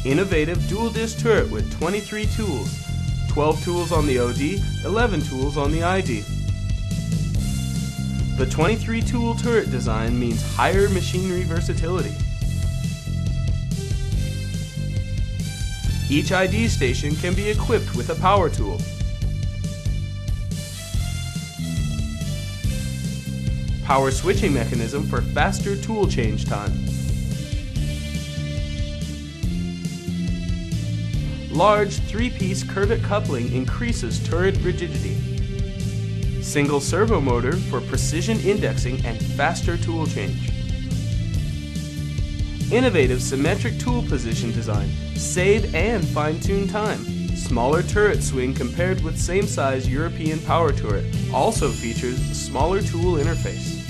Innovative dual-disc turret with 23 tools, 12 tools on the OD, 11 tools on the ID. The 23-tool turret design means higher machinery versatility. Each ID station can be equipped with a power tool. Power switching mechanism for faster tool change time. Large 3-piece curvet coupling increases turret rigidity. Single servo motor for precision indexing and faster tool change. Innovative symmetric tool position design, save and fine-tune time. Smaller turret swing compared with same size European power turret, also features smaller tool interface.